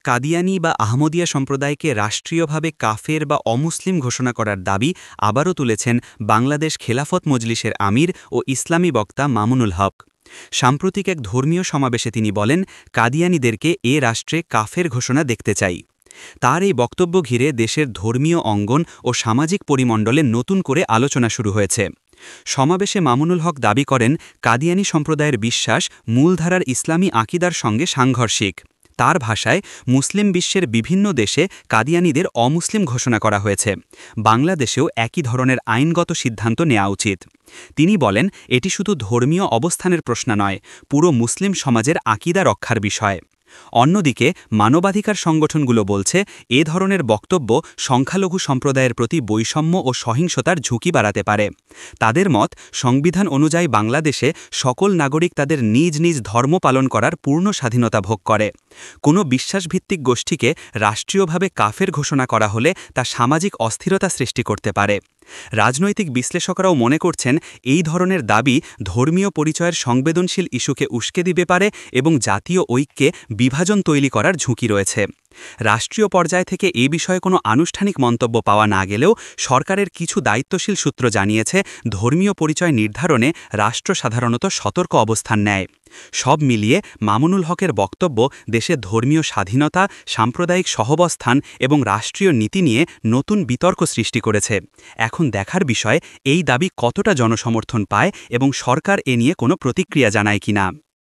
কাদিয়ানী বা আহমদিয়া সম্প্রদায়কে রাষ্ট্রীয়ভাবে কাফের বা অমুসলিম ঘোষণা করার দাবি আবারও তুলেছেন বাংলাদেশ খেলাফত মজলিসের আমির ও ইসলামী বক্তা মামুনুল হক। সাম্প্রতিক এক ধর্মীয় সমাবেশে তিনি বলেন, কাদিয়ানীদেরকে এ রাষ্ট্রে কাফের ঘোষণা দেখতে চাই। তার এই বক্তব্য ঘিরে দেশের ধর্মীয় অঙ্গন ও সামাজিক পরিমণ্ডলে নতুন করে আলোচনা শুরু হয়েছে। সমাবেশে মামুনুল হক দাবি করেন, কাদিয়ানী সম্প্রদায়ের বিশ্বাস মূলধারার ইসলামী আকিদার সঙ্গে সাংঘর্ষিক। তার ভাষায়, মুসলিম বিশ্বের বিভিন্ন দেশে কাদিয়ানীদের অমুসলিম ঘোষণা করা হয়েছে। বাংলাদেশেও একই ধরনের আইনগত সিদ্ধান্ত নেওয়া উচিত। তিনি বলেন, এটি শুধু ধর্মীয় অবস্থানের প্রশ্ন নয়, পুরো মুসলিম সমাজের আকিদা রক্ষার বিষয়। অন্যদিকে মানবাধিকার সংগঠনগুলো বলছে, এ ধরনের বক্তব্য সংখ্যালঘু সম্প্রদায়ের প্রতি বৈষম্য ও সহিংসতার ঝুঁকি বাড়াতে পারে। তাদের মত, সংবিধান অনুযায়ী বাংলাদেশে সকল নাগরিক তাদের নিজ নিজ ধর্ম পালন করার পূর্ণ স্বাধীনতা ভোগ করে। কোনো বিশ্বাসভিত্তিক গোষ্ঠীকে রাষ্ট্রীয়ভাবে কাফের ঘোষণা করা হলে তা সামাজিক অস্থিরতা সৃষ্টি করতে পারে। রাজনৈতিক বিশ্লেষকরাও মনে করছেন, এই ধরনের দাবি ধর্মীয় পরিচয়ের সংবেদনশীল ইস্যুকে উস্কে দিতে পারে এবং জাতীয় ঐক্যে বিভাজন তৈরি করার ঝুঁকি রয়েছে। রাষ্ট্রীয় পর্যায় থেকে এ বিষয়ে কোনো আনুষ্ঠানিক মন্তব্য পাওয়া না গেলেও সরকারের কিছু দায়িত্বশীল সূত্র জানিয়েছে, ধর্মীয় পরিচয় নির্ধারণে রাষ্ট্র সাধারণত সতর্ক অবস্থান নেয়। সব মিলিয়ে মামুনুল হকের বক্তব্য দেশে ধর্মীয় স্বাধীনতা, সাম্প্রদায়িক সহাবস্থান এবং রাষ্ট্রীয় নীতি নিয়ে নতুন বিতর্ক সৃষ্টি করেছে। এখন দেখার বিষয়, এই দাবি কতটা জনসমর্থন পায় এবং সরকার এ নিয়ে কোনো প্রতিক্রিয়া জানায় কিনা।